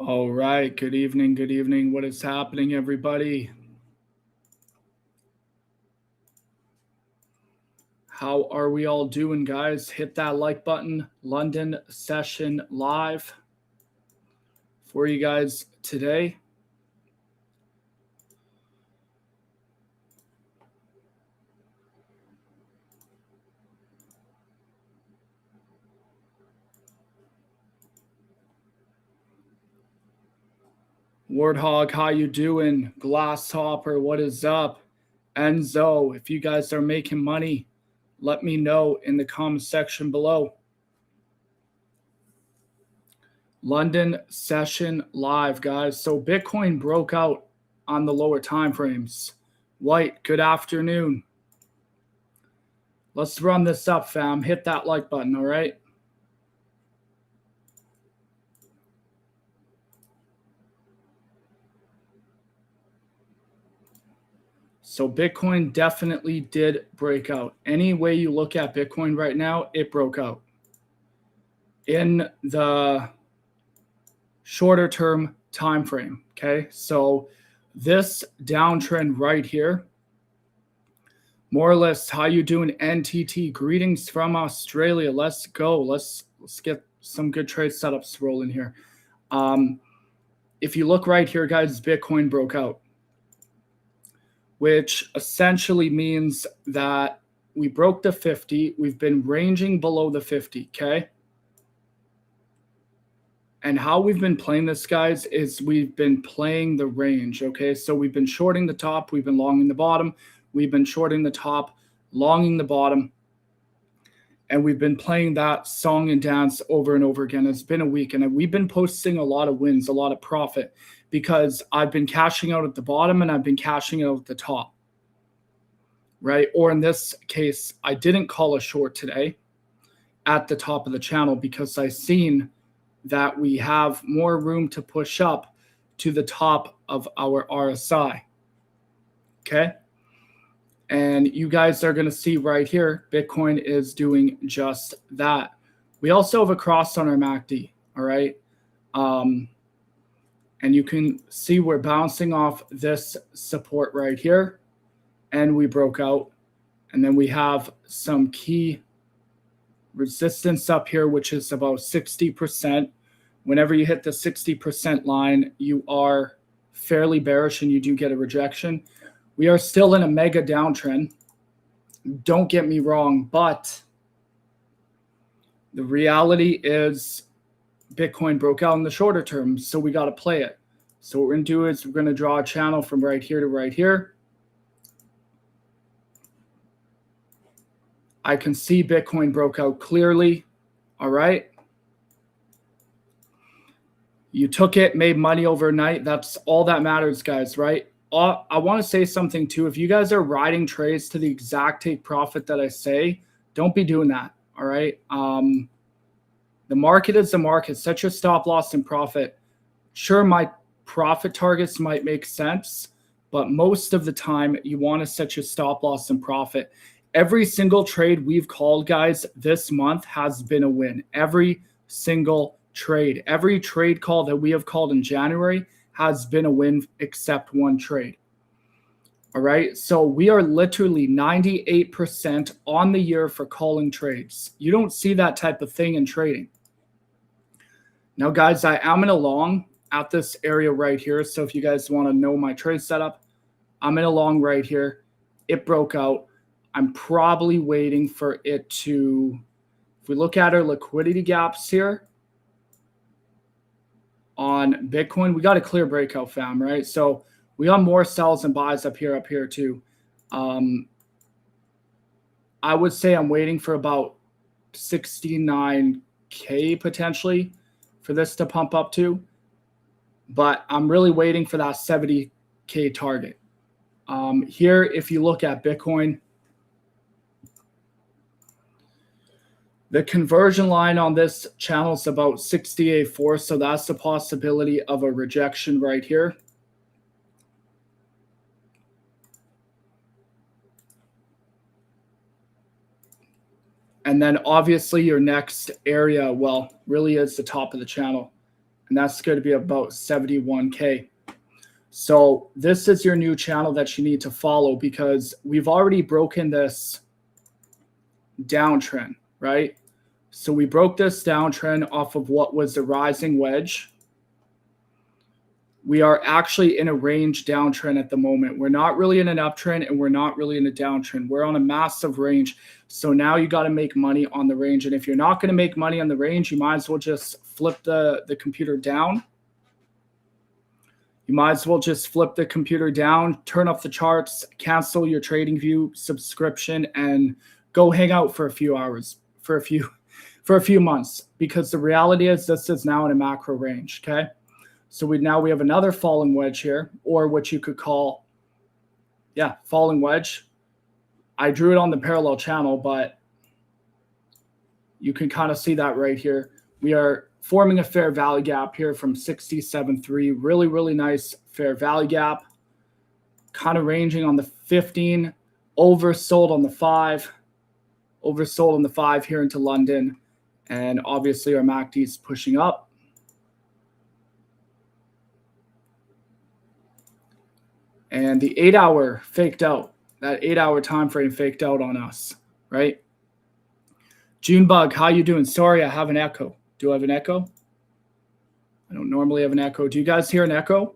All right. Good evening. Good evening. What is happening, everybody? How are we all doing, guys? Hit that like button. London session live for you guys today. Warthog, how you doing? Glasshopper, what is up? Enzo, if you guys are making money, let me know in the comment section below. London session live, guys. So Bitcoin broke out on the lower time frames. White, good afternoon. Let's run this up, fam. Hit that like button, all right? So Bitcoin definitely did break out. Any way you look at Bitcoin right now, it broke out. In the shorter term time frame, okay? So this downtrend right here, more or less, how you doing, NTT? Greetings from Australia. Let's go. Let's get some good trade setups rolling here. If you look right here, guys, Bitcoin broke out, which essentially means that we broke the 50. We've been ranging below the 50, okay? And how we've been playing this, guys, is we've been playing the range, okay? So we've been shorting the top. We've been longing the bottom. We've been shorting the top, longing the bottom. And we've been playing that song and dance over and over again. It's been a week, and we've been posting a lot of wins, a lot of profit, because I've been cashing out at the bottom and I've been cashing out at the top, right? Or in this case, I didn't call a short today at the top of the channel because I seen that we have more room to push up to the top of our RSI, okay? And you guys are going to see right here, Bitcoin is doing just that. We also have a cross on our MACD, all right? And you can see we're bouncing off this support right here, and we broke out. And then we have some key resistance up here, which is about 60%. Whenever you hit the 60% line, you are fairly bearish and you do get a rejection. We are still in a mega downtrend. Don't get me wrong, but the reality is Bitcoin broke out in the shorter term, so we got to play it. So what we're going to do is we're going to draw a channel from right here to right here. I can see Bitcoin broke out clearly, all right? You took it, made money overnight. That's all that matters, guys, right? I want to say something too. If you guys are riding trades to the exact take profit that I say, don't be doing that. All right. The market is the market. Set your stop loss and profit. Sure, my profit targets might make sense, but most of the time you want to set your stop loss and profit. Every single trade we've called, guys, this month has been a win. Every single trade. Every trade call that we have called in January has been a win except one trade. All right. So we are literally 98% on the year for calling trades. You don't see that type of thing in trading. Now, guys, I am in a long at this area right here. So if you guys want to know my trade setup, I'm in a long right here. It broke out. I'm probably waiting for it to, if we look at our liquidity gaps here, on Bitcoin, we got a clear breakout, fam, right? So we got more sells and buys up here too. I would say I'm waiting for about 69K potentially for this to pump up to, but I'm really waiting for that 70K target. Here, if you look at Bitcoin, the conversion line on this channel is about 68.4, so that's the possibility of a rejection right here. And then obviously your next area, well, really is the top of the channel. and that's going to be about 71K. So this is your new channel that you need to follow, because we've already broken this downtrend, right? So we broke this downtrend off of what was a rising wedge. We are actually in a range downtrend at the moment. We're not really in an uptrend, and we're not really in a downtrend. We're on a massive range. So now you got to make money on the range. And if you're not going to make money on the range, you might as well just flip the computer down. You might as well just flip the computer down, turn off the charts, cancel your TradingView subscription, and go hang out for a few hours, for a few months. Because the reality is this is now in a macro range, okay? So we have another falling wedge here, or what you could call, yeah, falling wedge. I drew it on the parallel channel, but you can kind of see that right here. We are forming a fair value gap here from 67.3. Really, really nice fair value gap. Kind of ranging on the 15, oversold on the 5, oversold on the 5 here into London. And obviously our MACD is pushing up. And the 8-hour faked out. That 8-hour time frame faked out on us, right? Junebug, how you doing? Sorry, I have an echo. Do I have an echo? I don't normally have an echo. Do you guys hear an echo?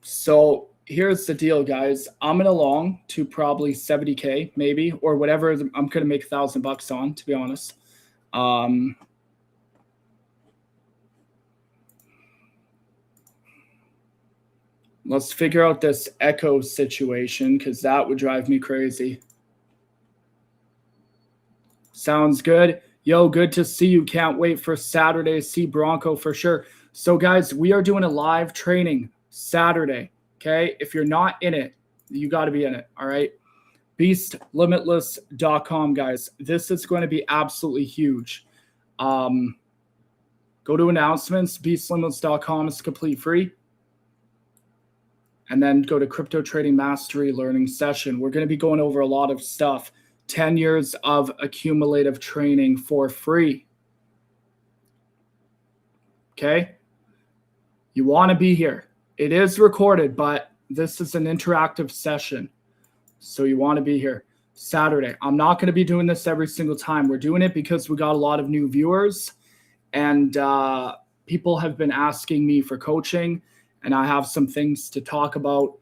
So here's the deal, guys. I'm in a long to probably 70K, maybe, or whatever. I'm going to make $1,000 on, to be honest. Let's figure out this echo situation, because that would drive me crazy. Sounds good. Yo, good to see you. Can't wait for Saturday. See Bronco for sure. So, guys, we are doing a live training Saturday, okay? If you're not in it, you got to be in it, all right? BeastLimitless.com, guys. This is going to be absolutely huge. Go to announcements. BeastLimitless.com is complete free. And then go to Crypto Trading Mastery Learning Session. We're going to be going over a lot of stuff. 10 years of accumulative training for free. Okay? You want to be here. It is recorded, but this is an interactive session. So you want to be here. Saturday. I'm not going to be doing this every single time. We're doing it because we got a lot of new viewers, and people have been asking me for coaching, and I have some things to talk about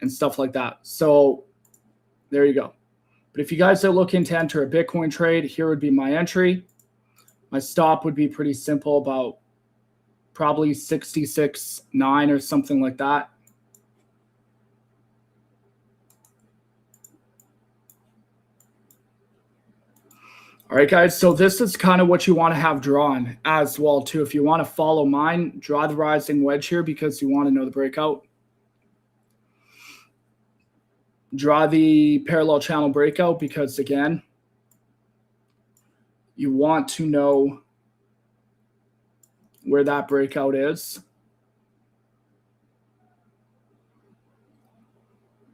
and stuff like that. So there you go. But if you guys are looking to enter a Bitcoin trade, here would be my entry. My stop would be pretty simple, about probably 66.9 or something like that. All right, guys, so this is kind of what you want to have drawn as well, too. If you want to follow mine, draw the rising wedge here because you want to know the breakout. Draw the parallel channel breakout because, again, you want to know where that breakout is.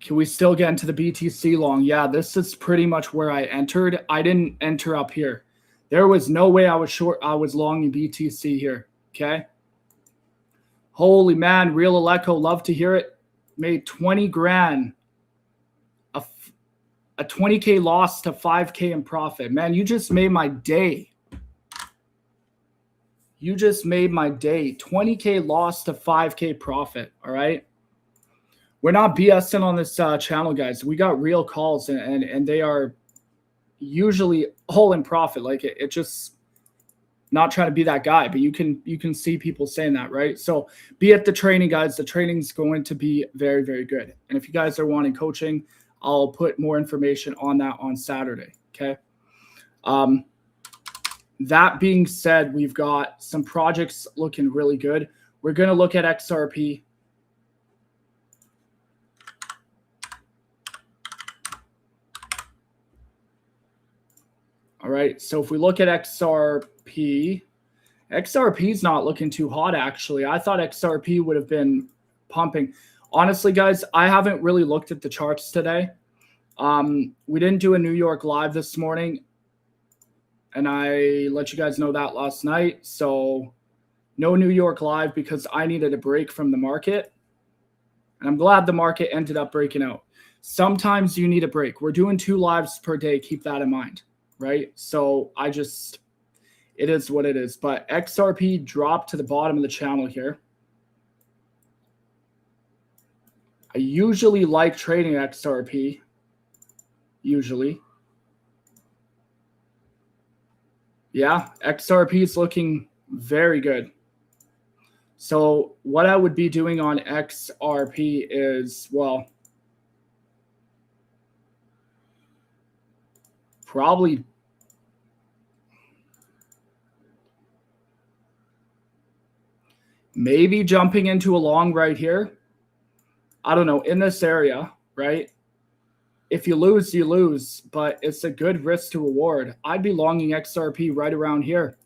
Can we still get into the BTC long? Yeah, this is pretty much where I entered. I didn't enter up here. There was no way I was short. I was long in BTC here. Okay. Holy man, Real Aleco, love to hear it. Made 20 grand. A 20K loss to 5K in profit. Man, you just made my day. You just made my day. 20K loss to 5K profit. All right. We're not BSing on this channel, guys. We got real calls, and they are usually all in profit. Like it just not trying to be that guy, but you can see people saying that, right? So be at the training, guys. The training's going to be very, very good. And if you guys are wanting coaching, I'll put more information on that on Saturday. Okay. That being said, we've got some projects looking really good. We're going to look at XRP. right. So if we look at XRP, XRP is not looking too hot, actually. I thought XRP would have been pumping. Honestly, guys, I haven't really looked at the charts today. We didn't do a New York live this morning, and I let you guys know that last night. So no New York live because I needed a break from the market. And I'm glad the market ended up breaking out. Sometimes you need a break. We're doing 2 lives per day. Keep that in mind, right? So it is what it is. But XRP dropped to the bottom of the channel here. I usually like trading XRP. Usually. Yeah, XRP is looking very good. So what I would be doing on XRP is, well, probably maybe jumping into a long right here. I don't know, in this area, right? If you lose, you lose, but it's a good risk to reward. I'd be longing XRP right around here.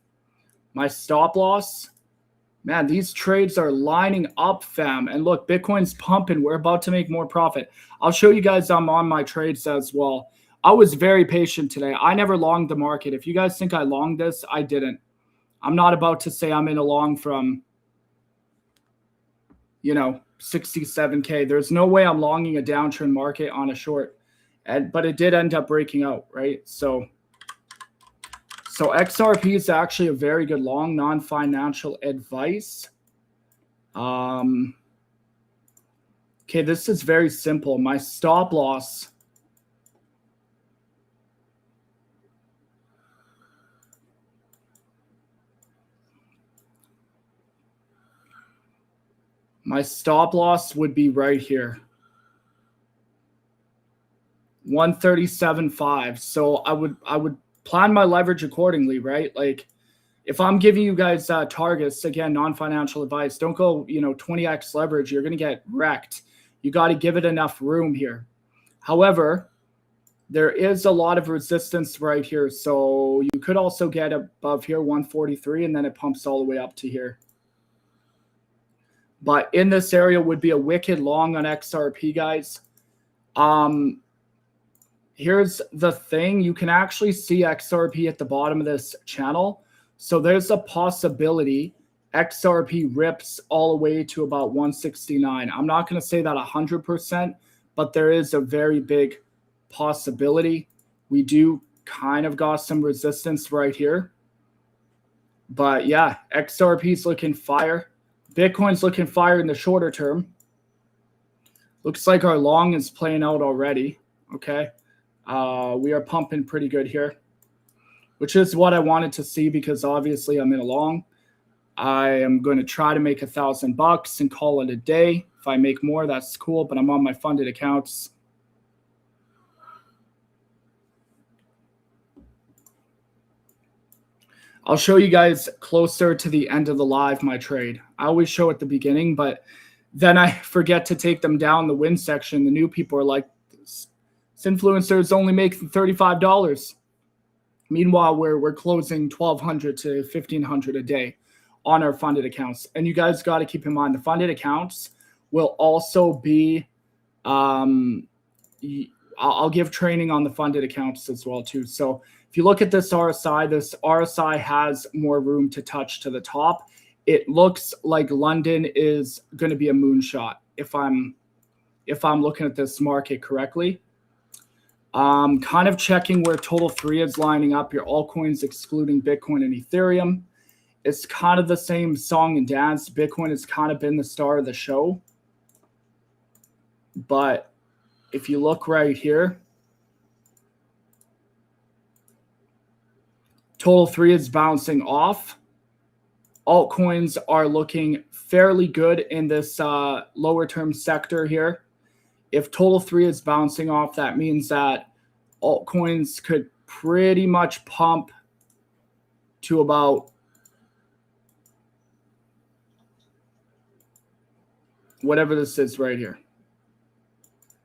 My stop loss, man, these trades are lining up, fam. And look, Bitcoin's pumping. We're about to make more profit. I'll show you guys I'm on my trades as well. I was very patient today. I never longed the market. If you guys think I longed this, I didn't. I'm not about to say I'm in a long from, 67K. There's no way I'm longing a downtrend market on a short. But it did end up breaking out, right? So XRP is actually a very good long, non-financial advice. Okay, this is very simple. My stop loss. My stop loss would be right here. 137.5. So I would plan my leverage accordingly, right? Like if I'm giving you guys targets, again, non-financial advice, don't go, 20x leverage. You're going to get wrecked. You got to give it enough room here. However, there is a lot of resistance right here. So you could also get above here, 143, and then it pumps all the way up to here. But in this area would be a wicked long on XRP, guys. Here's the thing. You can actually see XRP at the bottom of this channel. So there's a possibility XRP rips all the way to about 169. I'm not going to say that 100%, but there is a very big possibility. We do kind of got some resistance right here. But yeah, XRP is looking fire. Bitcoin's looking fire in the shorter term. Looks like our long is playing out already. Okay. We are pumping pretty good here, which is what I wanted to see because obviously I'm in a long. I am going to try to make $1,000 and call it a day. If I make more, that's cool, but I'm on my funded accounts. I'll show you guys closer to the end of the live my trade. I always show at the beginning, but then I forget to take them down the win section. The new people are like, this influencer's only making $35. Meanwhile, we're closing $1,200 to $1,500 a day on our funded accounts. And you guys got to keep in mind the funded accounts will also be, I'll give training on the funded accounts as well too. So if you look at this RSI has more room to touch to the top. It looks like London is going to be a moonshot if I'm looking at this market correctly. Kind of checking where total 3 is lining up. Your altcoins excluding Bitcoin and Ethereum. It's kind of the same song and dance. Bitcoin has kind of been the star of the show. But if you look right here, total 3 is bouncing off. Altcoins are looking fairly good in this lower term sector here. If total 3 is bouncing off, that means that altcoins could pretty much pump to about whatever this is right here.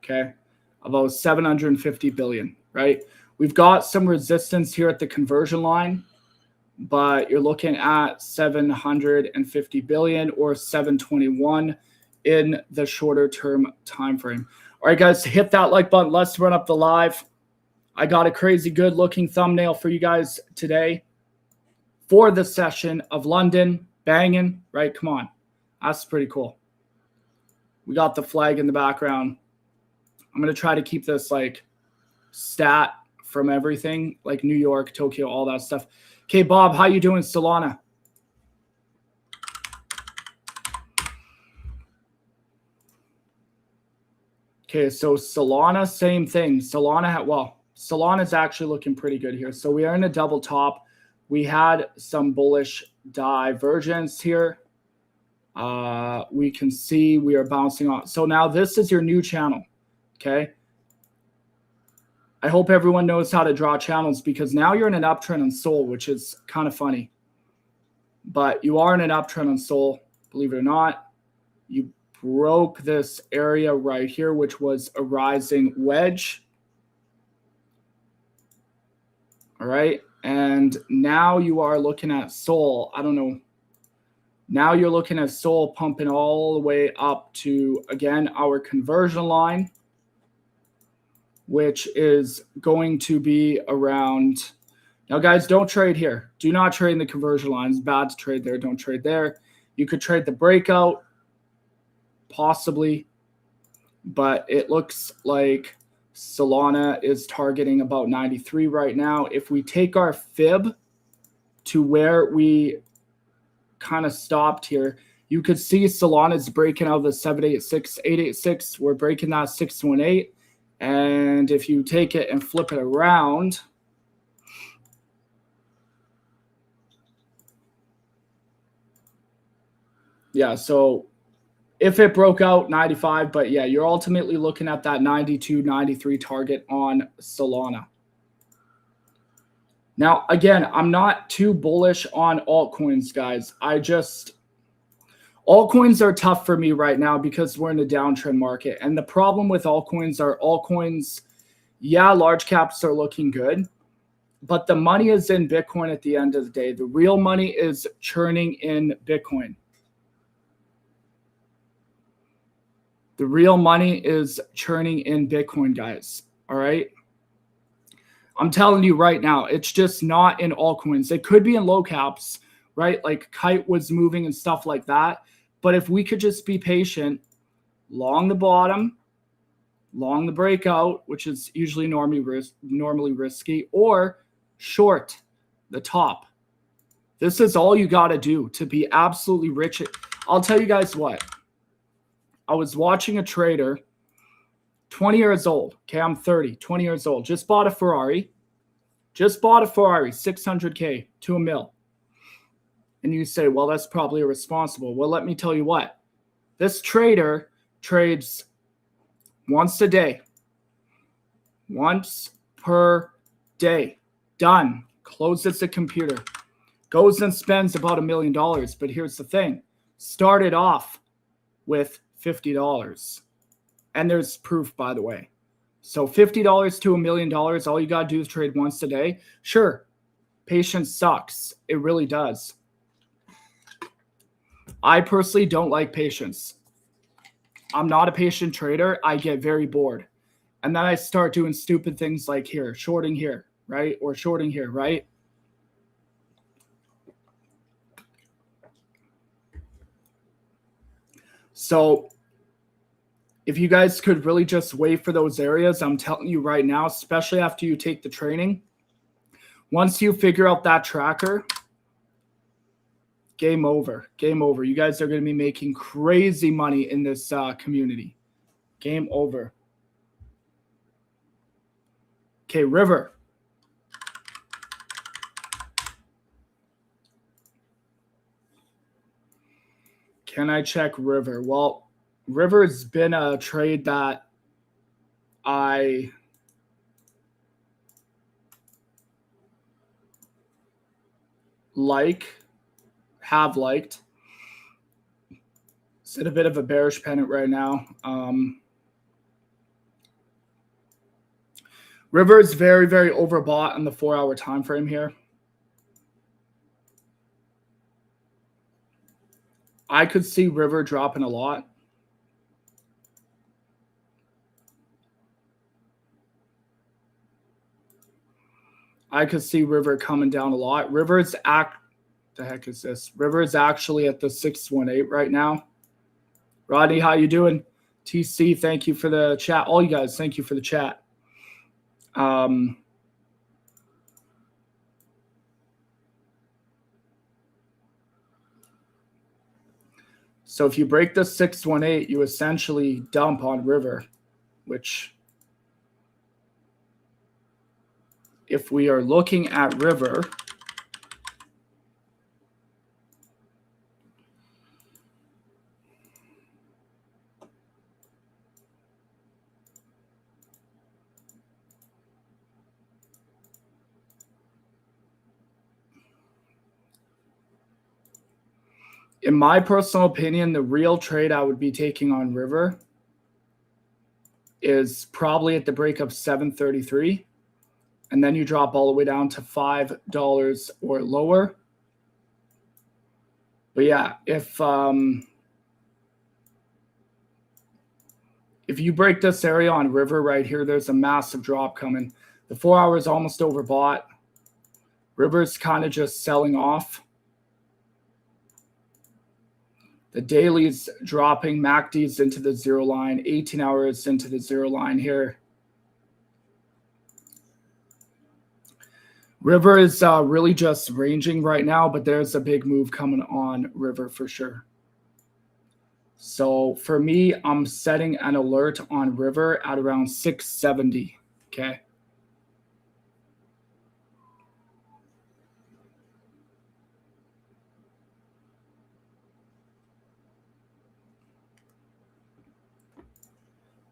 Okay, about 750 billion, right? We've got some resistance here at the conversion line, but you're looking at 750 billion or 721 in the shorter term time frame. All right, guys, hit that like button. Let's run up the live. I got a crazy good looking thumbnail for you guys today for the session of London banging, right? Come on. That's pretty cool. We got the flag in the background. I'm going to try to keep this like stat from everything, like New York, Tokyo, all that stuff. Okay, Bob, how you doing, Solana? Okay, so Solana, same thing. Solana's actually looking pretty good here. So we are in a double top. We had some bullish divergence here. We can see we are bouncing on. So now this is your new channel, okay? I hope everyone knows how to draw channels because now you're in an uptrend on Sol, which is kind of funny. But you are in an uptrend on Sol, believe it or not. You broke this area right here, which was a rising wedge. All right. And now you are looking at Sol. I don't know. Now you're looking at Sol pumping all the way up to, again, our conversion line, which is going to be around. Now, guys, don't trade here. Do not trade in the conversion line. It's bad to trade there. Don't trade there. You could trade the breakout, possibly, but it looks like Solana is targeting about 93 right now. If we take our fib to where we kind of stopped here, you could see Solana is breaking out of the 786, 886. We're breaking that 618. And if you take it and flip it around, yeah, so if it broke out 95, but yeah, you're ultimately looking at that 92, 93 target on Solana. Now, again, I'm not too bullish on altcoins, guys. Altcoins are tough for me right now because we're in a downtrend market. And the problem with altcoins, yeah, large caps are looking good, but the money is in Bitcoin at the end of the day. The real money is churning in Bitcoin. The real money is churning in Bitcoin, guys. All right. I'm telling you right now, it's just not in altcoins. It could be in low caps, right? Like Kite was moving and stuff like that. But if we could just be patient, long the bottom, long the breakout, which is usually normally risky, or short the top. This is all you got to do to be absolutely rich. I'll tell you guys what. I was watching a trader, 20 years old. Okay, I'm 30, 20 years old. Just bought a Ferrari. 600K to $1 million. And you say, well, that's probably irresponsible. Well, let me tell you what. This trader trades once a day. Once per day. Done. Closes the computer. Goes and spends about $1 million. But here's the thing. Started off with $50. And there's proof, by the way. So $50 to $1 million, all you got to do is trade once a day. Sure, patience sucks. It really does. I personally don't like patience. I'm not a patient trader. I get very bored. And then I start doing stupid things like here, shorting here, right? Or shorting here, right? So if you guys could really just wait for those areas, I'm telling you right now, especially after you take the training, once you figure out that tracker, game over. Game over. You guys are going to be making crazy money in this community. Game over. Okay, River. Can I check River? Well, River's been a trade that I have liked. It's in a bit of a bearish pennant right now. River is very, very overbought on the 4-hour time frame here. I could see River dropping a lot. I could see River coming down a lot. The heck is this? River is actually at the 618 right now. Rodney, how you doing? TC, thank you for the chat. All you guys, thank you for the chat. So if you break the 618, you essentially dump on River, which if we are looking at River, in my personal opinion, the real trade I would be taking on River is probably at the break of 733. And then you drop all the way down to $5 or lower. But yeah, if you break this area on River right here, there's a massive drop coming. The 4 hour is almost overbought. River's kind of just selling off. The daily's dropping. MACD's into the zero line. 18 hours into the zero line here. River is really just ranging right now, but there's a big move coming on River for sure. So for me, I'm setting an alert on River at around 670. Okay.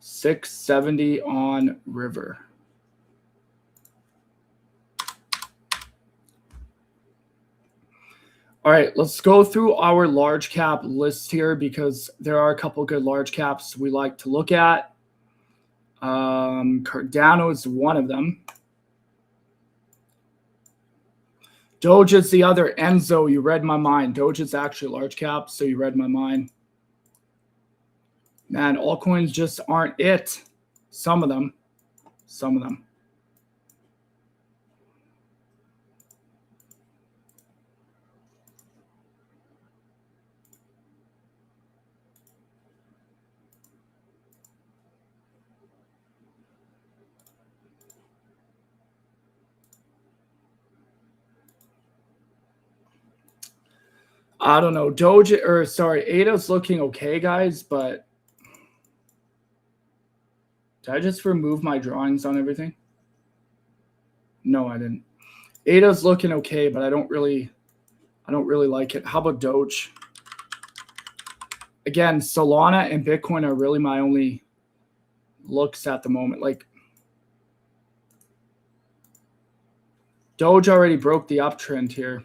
$670 on River. All right, let's go through our large cap list here because there are a couple good large caps we like to look at. Cardano is one of them. Doge is the other. Enzo, you read my mind. Doge is actually large cap, so you read my mind. Man, altcoins just aren't it. Some of them. Some of them. I don't know. Doge, or sorry, ADA's looking okay, guys, but did I just remove my drawings on everything? No, I didn't. ADA's looking okay, but I don't really like it. How about Doge? Again, Solana and Bitcoin are really my only looks at the moment. Like Doge already broke the uptrend here.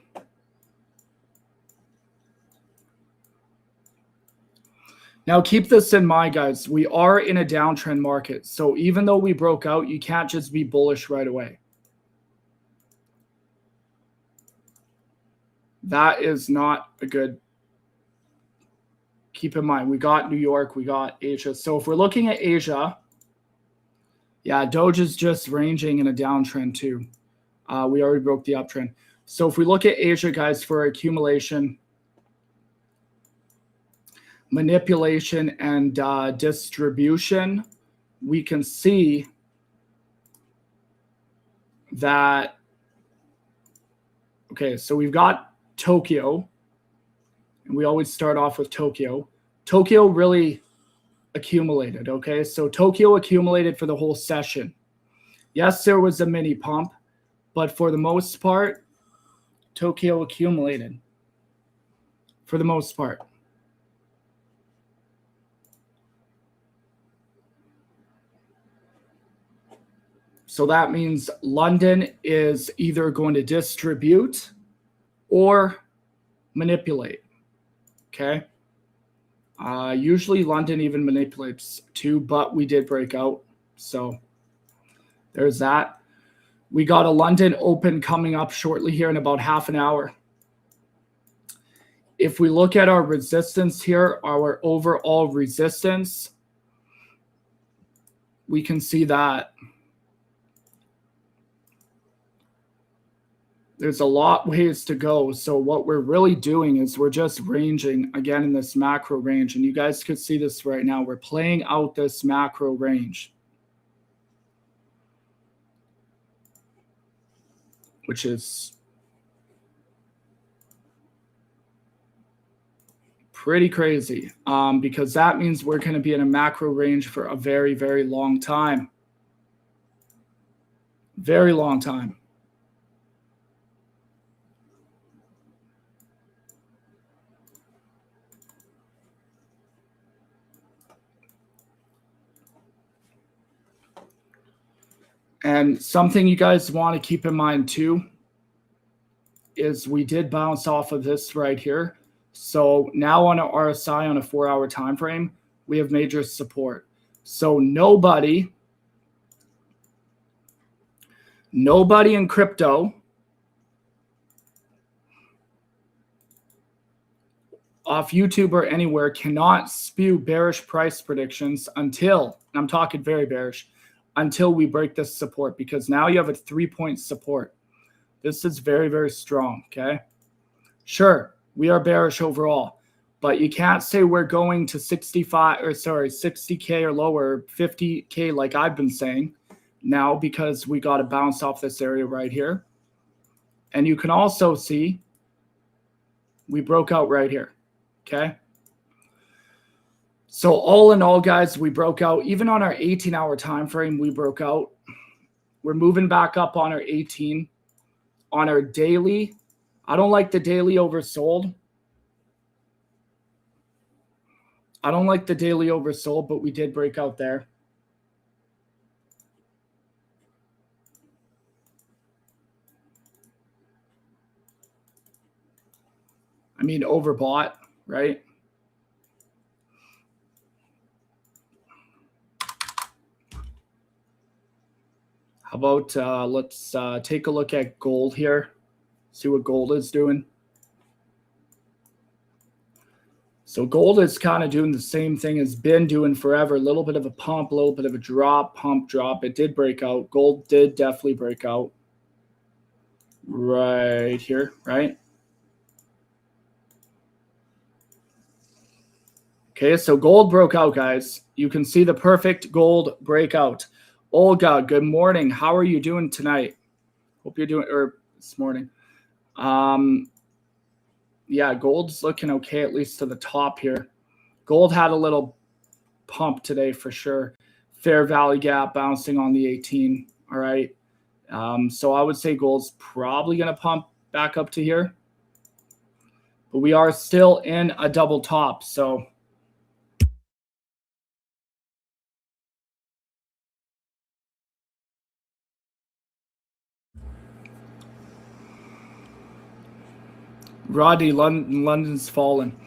Now, keep this in mind, guys. We are in a downtrend market. So even though we broke out, you can't just be bullish right away. That is not a good. Keep in mind, we got New York, we got Asia. So if we're looking at Asia, yeah, Doge is just ranging in a downtrend too. We already broke the uptrend. So if we look at Asia, guys, for accumulation, manipulation, and distribution, we can see that, okay, so we've got Tokyo, and we always start off with Tokyo. Tokyo really accumulated, okay? So Tokyo accumulated for the whole session. Yes, there was a mini pump, but for the most part, Tokyo accumulated for the most part. So that means London is either going to distribute or manipulate, okay? Usually London even manipulates too, but we did break out. So There's that. We got a London Open coming up shortly here in about half an hour. If we look at our resistance here, our overall resistance, we can see that there's a lot ways to go. So what we're really doing is we're just ranging again in this macro range. And you guys could see this right now. We're playing out this macro range, which is pretty crazy because that means we're going to be in a macro range for a very, very long time. Very long time. And something you guys want to keep in mind too is we did bounce off of this right here. So now on an RSI on a 4-hour time frame, we have major support. So nobody in crypto off YouTube or anywhere cannot spew bearish price predictions until, and I'm talking very bearish, until we break this support, because now you have a 3-point support. This is very, very strong, okay? Sure, we are bearish overall, but you can't say we're going to 60K or lower, 50K like I've been saying now, because we got to bounce off this area right here. And you can also see we broke out right here, okay? So all in all, guys, we broke out. Even on our 18-hour time frame, we broke out. We're moving back up on our 18. On our daily, I don't like the daily oversold. I don't like the daily oversold, but we did break out there. I mean, overbought, right? How about let's take a look at gold here, see what gold is doing. So gold is kind of doing the same thing it's been doing forever. A little bit of a pump, a little bit of a drop, pump, drop. It did break out. Gold did definitely break out right here, right? Okay, so gold broke out, guys. You can see the perfect gold breakout. Olga, good morning. How are you doing tonight? Hope you're doing, or this morning. Yeah, gold's looking okay, at least to the top here. Gold had a little pump today for sure. Fair value gap bouncing on the 18. All right. So I would say gold's probably going to pump back up to here. But we are still in a double top. So Roddy, London's fallen.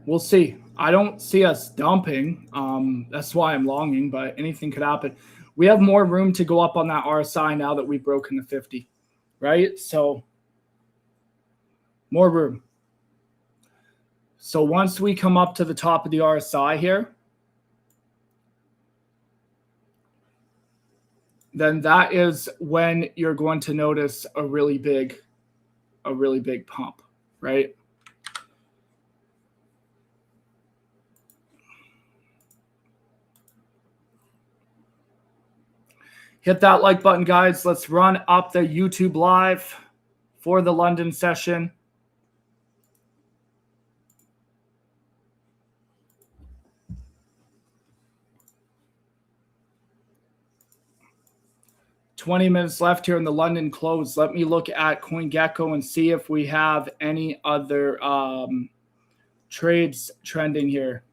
We'll see. I don't see us dumping. That's why I'm longing, but anything could happen. We have more room to go up on that RSI now that we've broken the 50, right? So more room. So once we come up to the top of the RSI here, then that is when you're going to notice a really big pump, right? Hit that like button, guys. Let's run up the YouTube live for the London session. $20 minutes left here in the London close. Let me look at CoinGecko and see if we have any other trades trending here.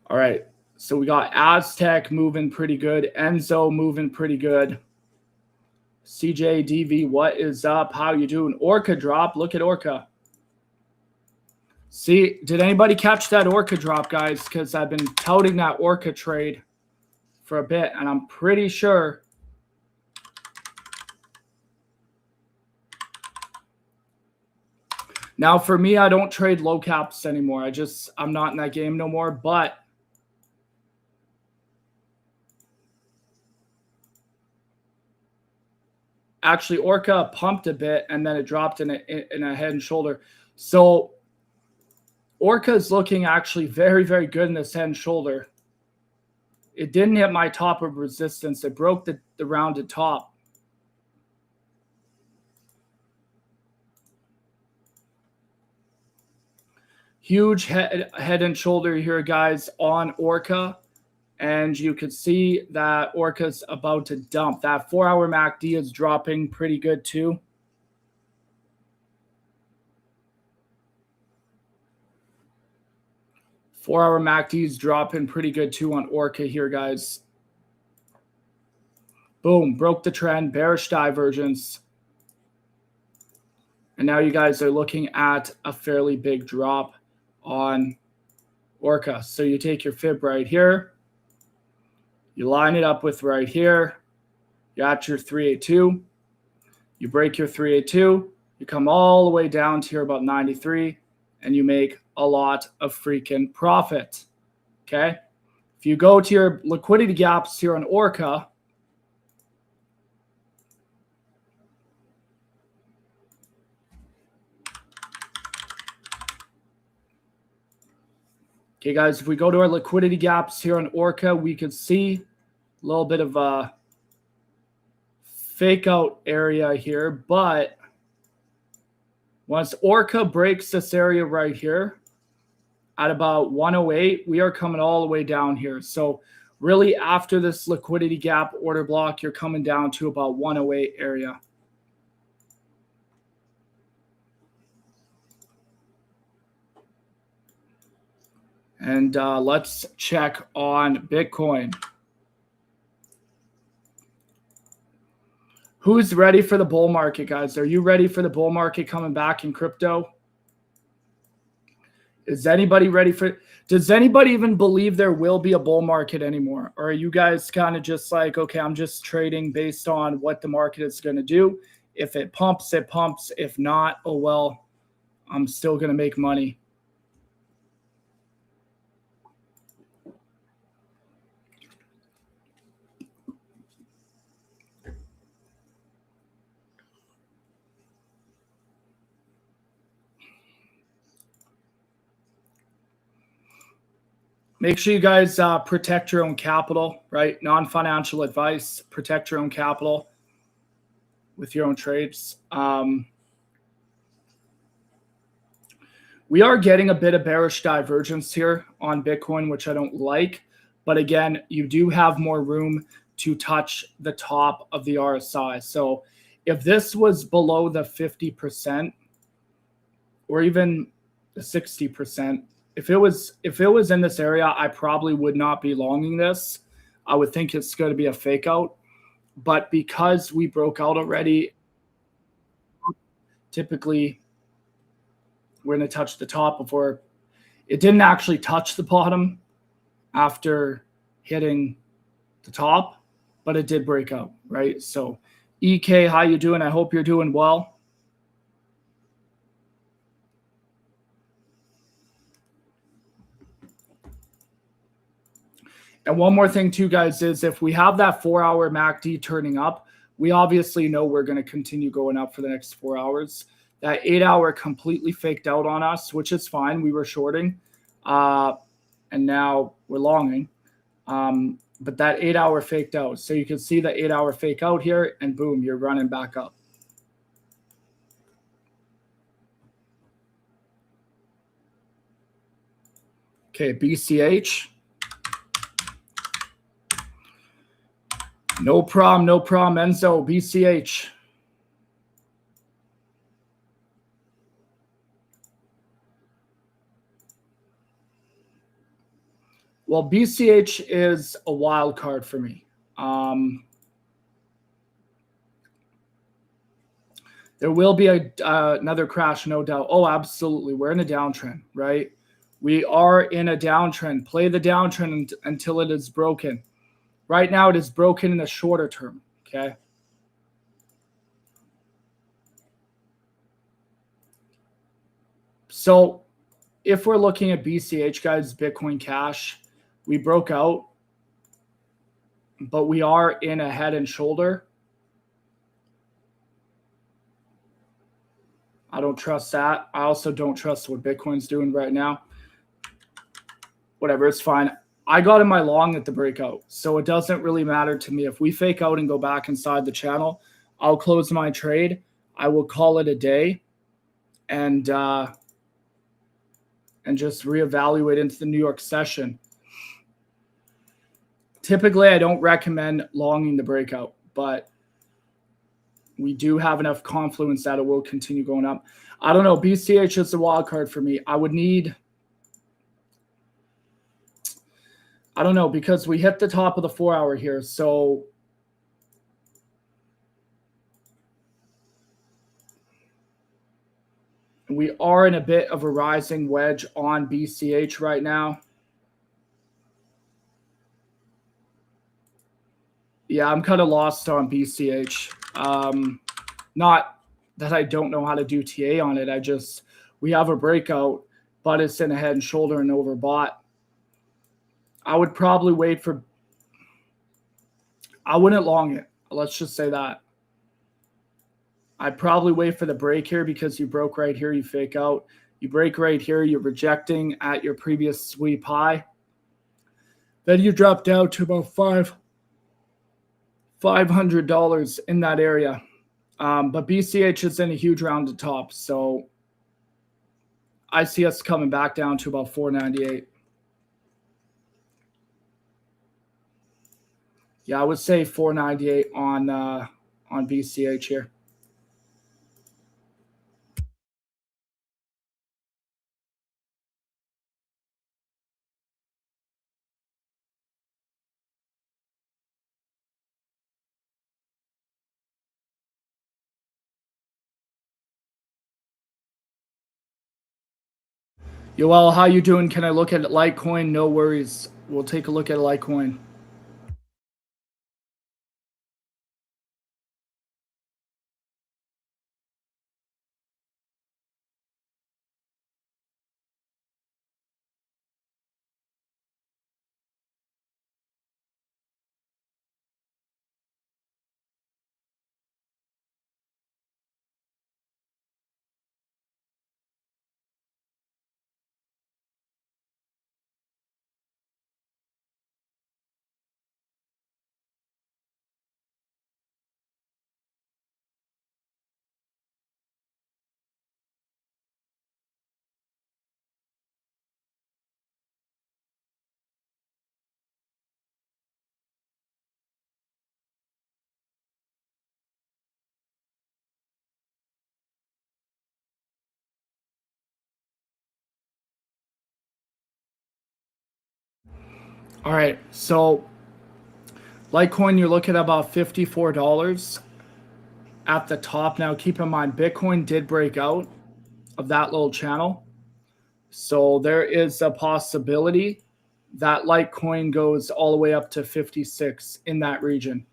All right, so we got Aztec moving pretty good. Enzo moving pretty good. CJDV, what is up? How you doing? Orca drop. Look at Orca. See, did anybody catch that Orca drop, guys? Because I've been touting that Orca trade for a bit, and I'm pretty sure now for me, I don't trade low caps anymore. I'm not in that game no more, but actually Orca pumped a bit and then it dropped in a head and shoulder. So Orca is looking actually very, very good in this head and shoulder. It didn't hit my top of resistance. It broke the rounded top. Huge head and shoulder here, guys, on Orca. And you could see that Orca's about to dump. That 4-hour MACD is dropping pretty good too. Four-hour MACD is dropping pretty good too on Orca here, guys. Boom, broke the trend, bearish divergence. And now you guys are looking at a fairly big drop on Orca. So you take your fib right here. You line it up with right here. You're at your 382. You break your 382. You come all the way down to here about 93. And you make a lot of freaking profit. Okay? If you go to your liquidity gaps here on Orca, okay, guys, if we go to our liquidity gaps here on Orca, we can see a little bit of a fake out area here. But once Orca breaks this area right here at about 108, we are coming all the way down here. So really after this liquidity gap order block, you're coming down to about 108 area. And let's check on Bitcoin. Who's ready for the bull market, guys? Are you ready for the bull market coming back in crypto? Is anybody ready for it? Does anybody even believe there will be a bull market anymore? Or are you guys kind of just like, okay, I'm just trading based on what the market is going to do. If it pumps, it pumps. If not, oh well, I'm still going to make money. Make sure you guys protect your own capital, right? Non-financial advice, protect your own capital with your own trades. We are getting a bit of bearish divergence here on Bitcoin, which I don't like. But again, you do have more room to touch the top of the RSI. So if this was below the 50% or even the 60%, if it was in this area, I probably would not be longing this. I would think it's going to be a fake out. But because we broke out already, typically we're going to touch the top before it didn't actually touch the bottom after hitting the top, but it did break out, right? So EK, how you doing? I hope you're doing well. And one more thing too, guys, is if we have that 4-hour MACD turning up, we obviously know we're going to continue going up for the next 4 hours. That 8-hour completely faked out on us, which is fine. We were shorting, and now we're longing. But that 8-hour faked out. So you can see the 8-hour fake out here, and boom, you're running back up. Okay, BCH. No problem, Enzo, BCH. Well, BCH is a wild card for me. There will be another crash, no doubt. Oh, absolutely. We're in a downtrend, right? We are in a downtrend. Play the downtrend until it is broken. Right now, it is broken in the shorter term, okay? So if we're looking at BCH, guys, Bitcoin Cash, we broke out, but we are in a head and shoulder. I don't trust that. I also don't trust what Bitcoin's doing right now. Whatever, it's fine. I got in my long at the breakout, so it doesn't really matter to me. If we fake out and go back inside the channel, I'll close my trade. I will call it a day and just reevaluate into the New York session. Typically, I don't recommend longing the breakout, but we do have enough confluence that it will continue going up. I don't know. BCH is the wild card for me. I would need, I don't know, because we hit the top of the 4 hour here. So we are in a bit of a rising wedge on BCH right now. Yeah, I'm kind of lost on BCH. Not that I don't know how to do TA on it. We have a breakout, but it's in a head and shoulder and overbought. I would probably wait for, I wouldn't long it. Let's just say that. I'd probably wait for the break here because you broke right here, you fake out. You break right here, you're rejecting at your previous sweep high. Then you drop down to about $500 in that area. But BCH is in a huge round to top. So I see us coming back down to about 498. Yeah, I would say 498 on BCH here. Yoel, how you doing? Can I look at Litecoin? No worries. We'll take a look at Litecoin. All right, so Litecoin, you're looking at about $54 at the top. Now, keep in mind, Bitcoin did break out of that little channel. So there is a possibility that Litecoin goes all the way up to 56 in that region.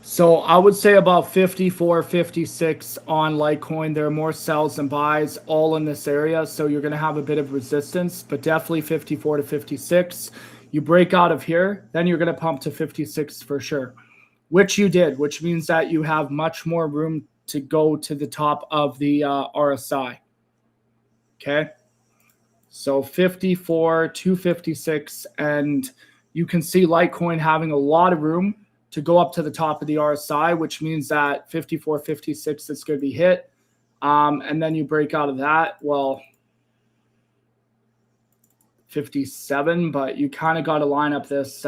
So I would say about 54, 56 on Litecoin. There are more sells than buys all in this area. So you're going to have a bit of resistance, but definitely 54 to 56. You break out of here, then you're going to pump to 56 for sure, which you did, which means that you have much more room to go to the top of the RSI. Okay. So 54 to 56. And you can see Litecoin having a lot of room to go up to the top of the RSI, which means that 54.56 is going to be hit. And then you break out of that, well, 57, but you kind of got to line up this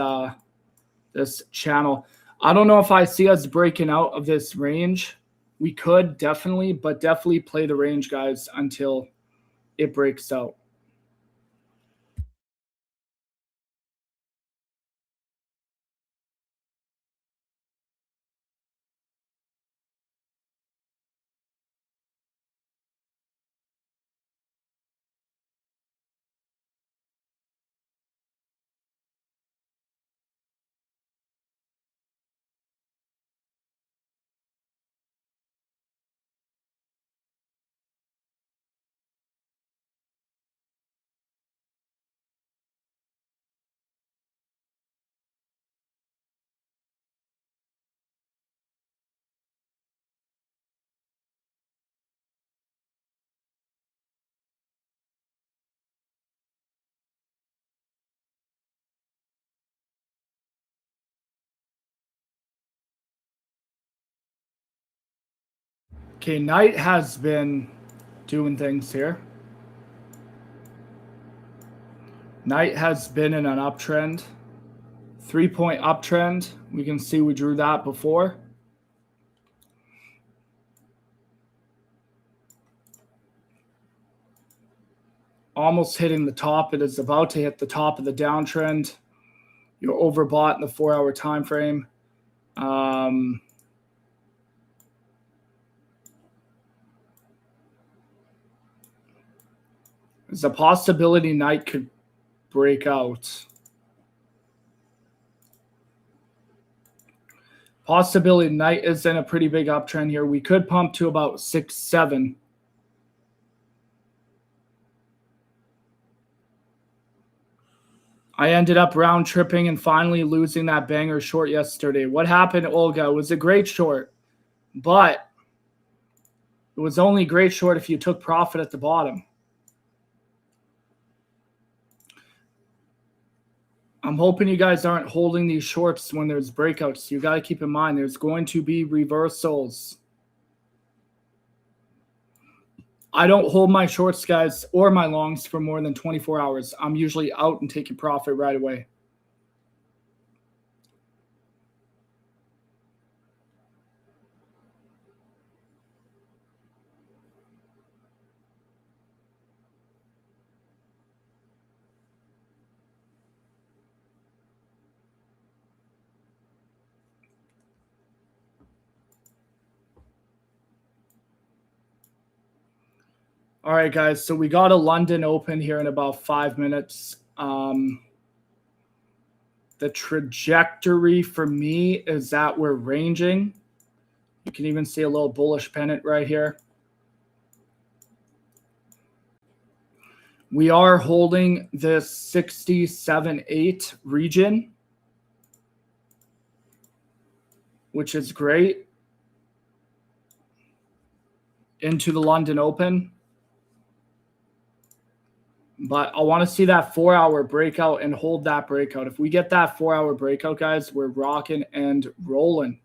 this channel. I don't know if I see us breaking out of this range. We could definitely, but definitely play the range, guys, until it breaks out. Okay, Knight has been doing things here. Knight has been in an uptrend, 3-point uptrend. We can see we drew that before. Almost hitting the top. It is about to hit the top of the downtrend. You're overbought in the 4-hour time frame. There's a possibility Knight could break out. Possibility Knight is in a pretty big uptrend here. We could pump to about 6-7. I ended up round tripping and finally losing that banger short yesterday. What happened, Olga? It was a great short, but it was only great short if you took profit at the bottom. I'm hoping you guys aren't holding these shorts when there's breakouts. You got to keep in mind there's going to be reversals. I don't hold my shorts, guys, or my longs for more than 24 hours. I'm usually out and taking profit right away. All right, guys, so we got a London Open here in about 5 minutes. The trajectory for me is that we're ranging. You can even see a little bullish pennant right here. We are holding this 67.8 region, which is great, into the London Open. But I want to see that 4-hour breakout and hold that breakout. If we get that 4-hour breakout, guys, we're rocking and rolling.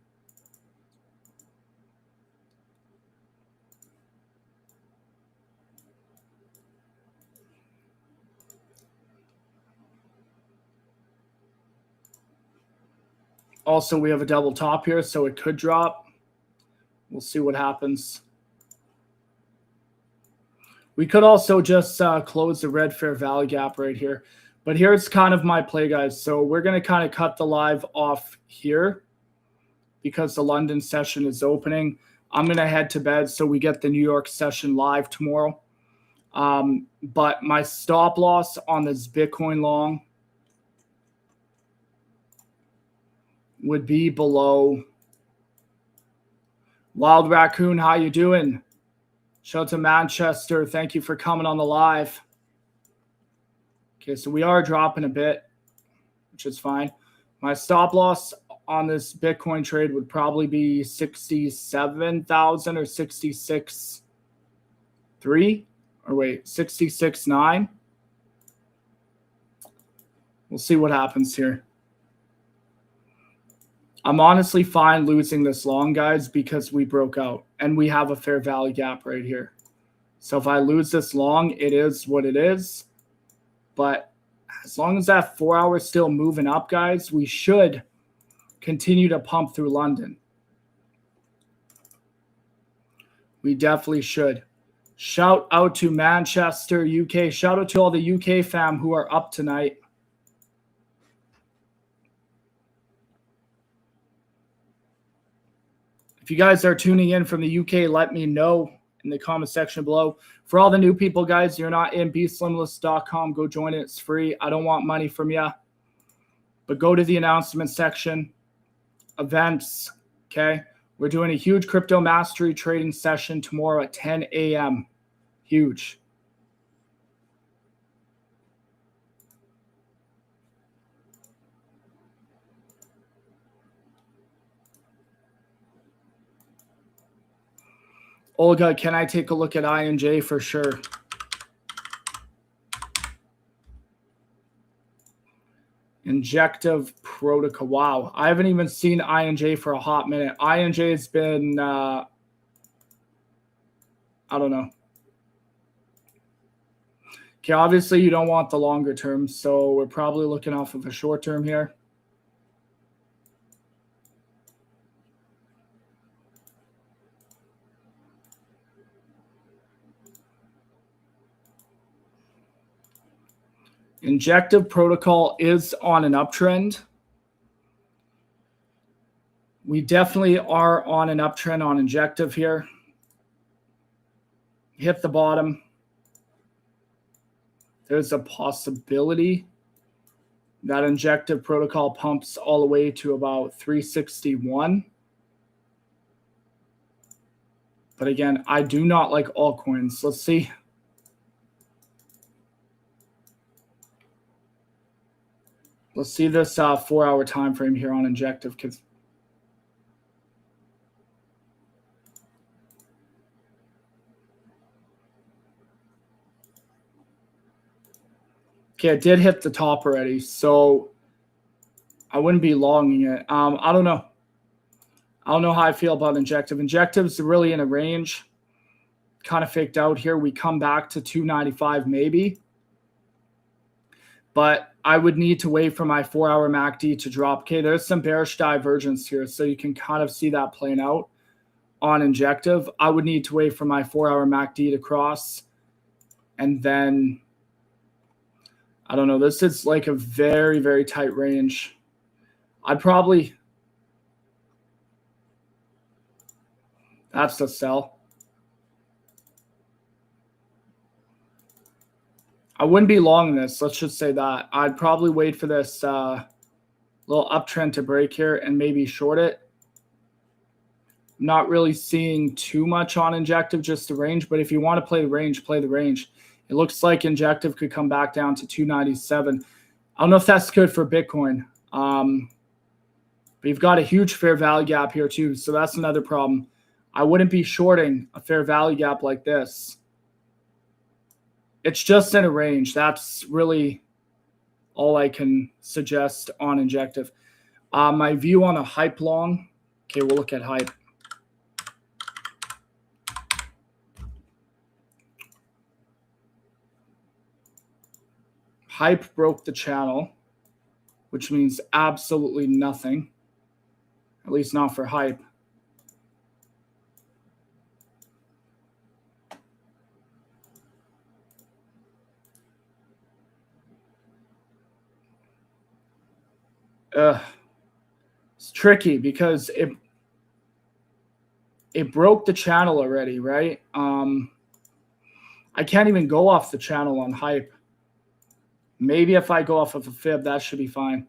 Also, we have a double top here, so it could drop. We'll see what happens. We could also just close the red fair value gap right here. But here's kind of my play, guys. So we're going to kind of cut the live off here because the London session is opening. I'm going to head to bed so we get the New York session live tomorrow. But my stop loss on this Bitcoin long would be below. Wild Raccoon, how you doing? Shout out to Manchester. Thank you for coming on the live. Okay, so we are dropping a bit, which is fine. My stop loss on this Bitcoin trade would probably be 67,000 or 66.3 or wait, 66.9. We'll see what happens here. I'm honestly fine losing this long, guys, because we broke out and we have a fair value gap right here. So if I lose this long, it is what it is. But as long as that 4 hour is still moving up, guys, we should continue to pump through London. We definitely should. Shout out to Manchester, UK. Shout out to all the UK fam who are up tonight. If you guys are tuning in from the UK, let me know in the comment section below. For all the new people, guys, you're not in beslimless.com. Go join it. It's free. I don't want money from you. But go to the announcement section. Events, okay? We're doing a huge crypto mastery trading session tomorrow at 10 a.m. Huge. Olga, can I take a look at INJ for sure? Injective protocol. Wow. I haven't even seen INJ for a hot minute. INJ has been, I don't know. Okay, obviously you don't want the longer term, so we're probably looking off of a short term here. Injective protocol is on an uptrend. We definitely are on an uptrend on injective here. Hit the bottom. There's a possibility that injective protocol pumps all the way to about 361. But again, I do not like altcoins. Let's see. Let's see this 4 hour time frame here on injective. Okay, it did hit the top already, so I wouldn't be longing it. I don't know. I don't know how I feel about injective. Injectives are really in a range. Kind of faked out here. We come back to 295 maybe. But I would need to wait for my 4 hour MACD to drop. Okay, there's some bearish divergence here, so you can kind of see that playing out on injective. I would need to wait for my 4 hour MACD to cross. And then, I don't know, this is like a very, very tight range. I'd probably, that's the sell. I wouldn't be long this. Let's just say that. I'd probably wait for this little uptrend to break here and maybe short it. Not really seeing too much on injective, just the range. But if you want to play the range, play the range. It looks like injective could come back down to 297. I don't know if that's good for Bitcoin. But you've got a huge fair value gap here too. So that's another problem. I wouldn't be shorting a fair value gap like this. It's just in a range. That's really all I can suggest on injective. My view on a hype long. Okay, we'll look at hype. Hype broke the channel, which means absolutely nothing. At least not for hype. It's tricky because it broke the channel already, right? I can't even go off the channel on hype. Maybe if I go off of a fib, that should be fine.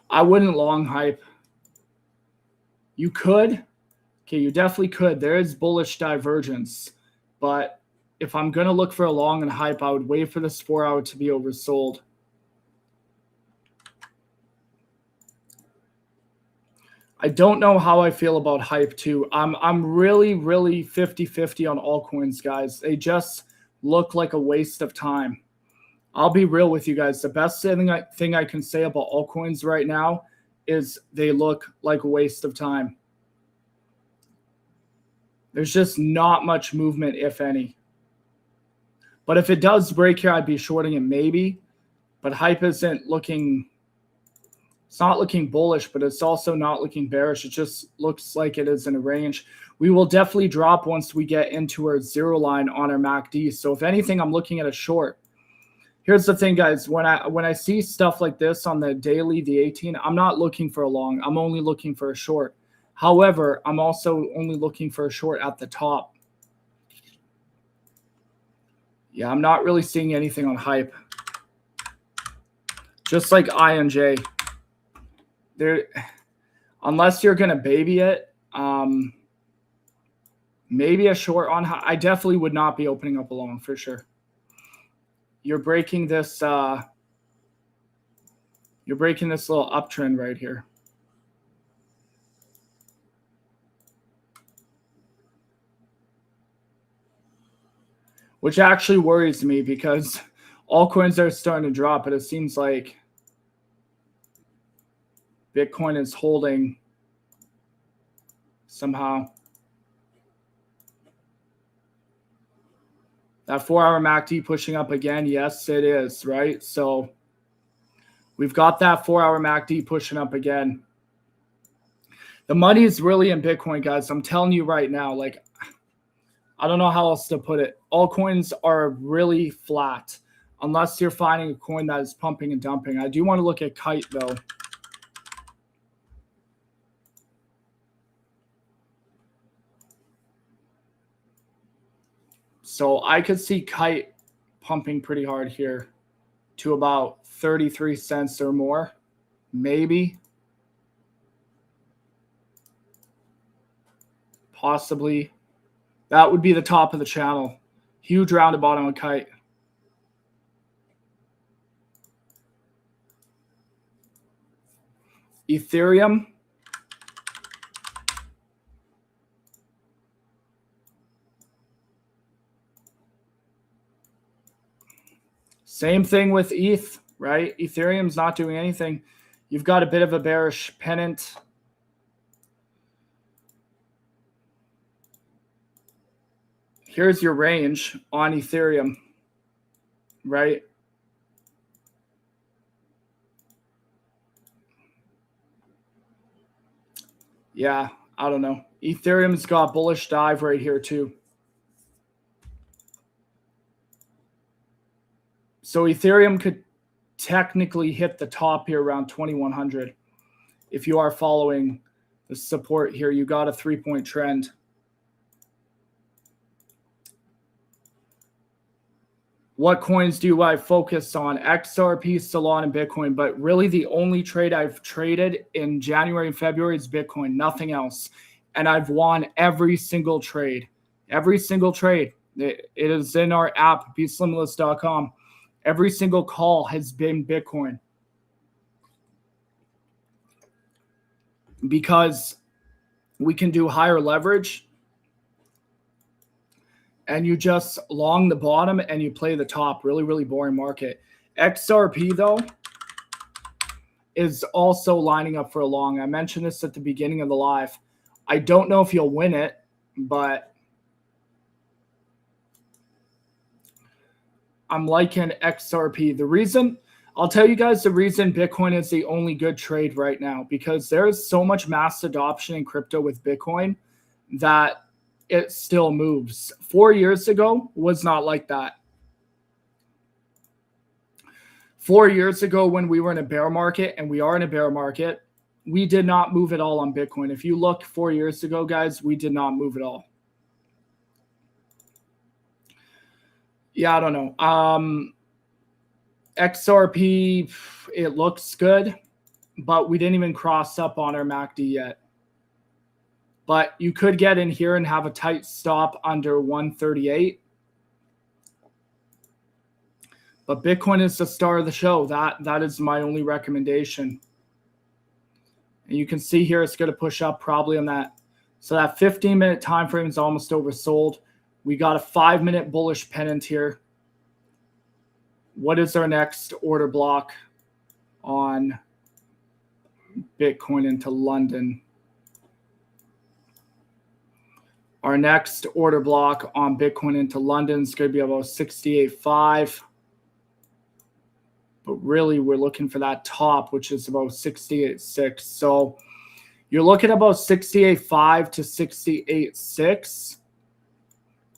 I wouldn't long hype. You could. Okay, you definitely could. There is bullish divergence. But if I'm going to look for a long and hype, I would wait for this 4 hour to be oversold. I don't know how I feel about hype too. I'm really 50-50 on altcoins, guys. They just look like a waste of time. I'll be real with you guys. The best thing I can say about altcoins right now is they look like a waste of time. There's just not much movement, if any. But if it does break here, I'd be shorting it maybe. But hype isn't looking, it's not looking bullish, but it's also not looking bearish. It just looks like it is in a range. We will definitely drop once we get into our zero line on our MACD. So if anything, I'm looking at a short. Here's the thing, guys. When I see stuff like this on the daily, the 18, I'm not looking for a long. I'm only looking for a short. However, I'm also only looking for a short at the top. Yeah, I'm not really seeing anything on hype. Just like INJ. There, unless you're gonna baby it, maybe a short on high. I definitely would not be opening up a long for sure. You're breaking this little uptrend right here. Which actually worries me because altcoins are starting to drop, but it seems like Bitcoin is holding somehow. That 4-hour MACD pushing up again. Yes, it is, right? So we've got that 4-hour MACD pushing up again. The money is really in Bitcoin, guys. I'm telling you right now, like, I don't know how else to put it. Altcoins are really flat unless you're finding a coin that is pumping and dumping. I do want to look at Kite, though. So I could see Kite pumping pretty hard here to about 33 cents or more, maybe. Possibly. That would be the top of the channel. Huge round of bottom on Kite. Ethereum. Same thing with ETH, right? Ethereum's not doing anything. You've got a bit of a bearish pennant. Here's your range on Ethereum, right? Yeah, I don't know. Ethereum's got bullish dive right here too. So Ethereum could technically hit the top here around 2100. If you are following the support here, you got a 3-point trend. What coins do I focus on? XRP, Solana, and Bitcoin. But really the only trade I've traded in January and February is Bitcoin, nothing else. And I've won every single trade. Every single trade. It is in our app, beslimless.com. Every single call has been Bitcoin. Because we can do higher leverage. And you just long the bottom and you play the top. Really, really boring market. XRP, though, is also lining up for a long. I mentioned this at the beginning of the live. I don't know if you'll win it, but I'm liking XRP. The reason, I'll tell you guys the reason Bitcoin is the only good trade right now, because there is so much mass adoption in crypto with Bitcoin that it still moves. 4 years ago was not like that. 4 years ago when we were in a bear market, and we are in a bear market, we did not move at all on Bitcoin. If you look 4 years ago, guys, we did not move at all. Yeah, I don't know. XRP, it looks good, but we didn't even cross up on our MACD yet. But you could get in here and have a tight stop under 138. But Bitcoin is the star of the show. That is my only recommendation. And you can see here it's going to push up probably on that. So that 15-minute time frame is almost oversold. We got a 5-minute bullish pennant here. What is our next order block on Bitcoin into London? Our next order block on Bitcoin into London is going to be about 68.5. But really, we're looking for that top, which is about 68.6. So you're looking at about 68.5 to 68.6.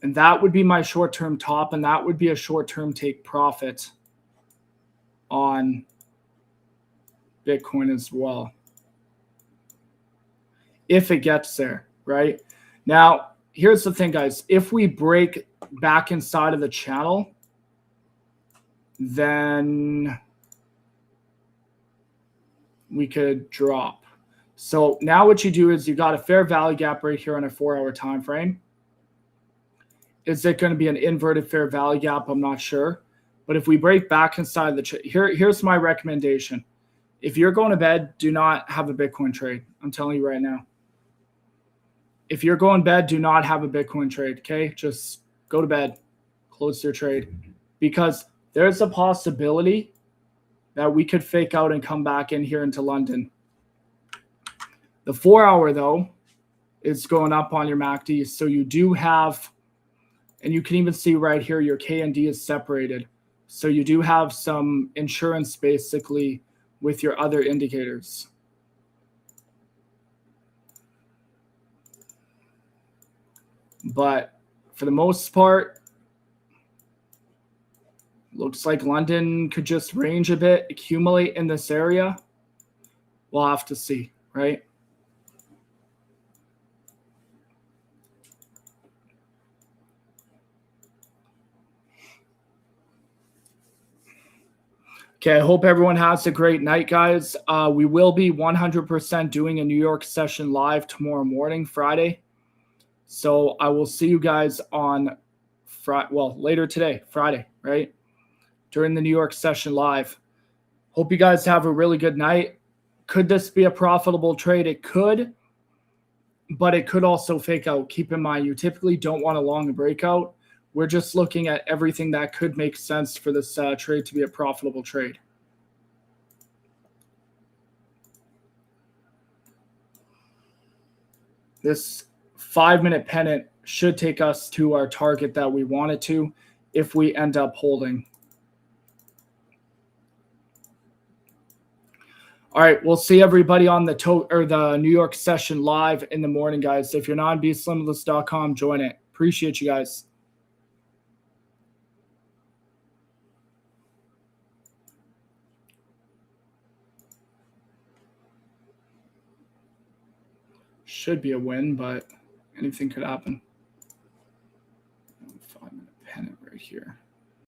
And that would be my short-term top, and that would be a short-term take profit on Bitcoin as well, if it gets there, right? Now, here's the thing, guys. If we break back inside of the channel, then we could drop. So now what you do is you got a fair value gap right here on a 4-hour time frame. Is it going to be an inverted fair value gap? I'm not sure. But if we break back inside the here's my recommendation. If you're going to bed, do not have a Bitcoin trade. I'm telling you right now. If you're going to bed, do not have a Bitcoin trade, okay? Just go to bed, close your trade. Because there's a possibility that we could fake out and come back in here into London. The 4-hour, though, is going up on your MACD. So you do have, and you can even see right here, your K and D is separated. So you do have some insurance basically with your other indicators. But for the most part, looks like London could just range a bit, accumulate in this area. We'll have to see, right? Okay, I hope everyone has a great night, guys. We will be 100% doing a New York session live tomorrow morning, Friday. So I will see you guys on later today, Friday, right? During the New York session live. Hope you guys have a really good night. Could this be a profitable trade? It could, but it could also fake out. Keep in mind, you typically don't want a long breakout. We're just looking at everything that could make sense for this trade to be a profitable trade. This 5-minute pennant should take us to our target that we wanted to if we end up holding. All right, we'll see everybody on the New York session live in the morning, guys. If you're not on beastlimitless.com, join it. Appreciate you guys. Should be a win, but anything could happen. 5-minute pennant right here.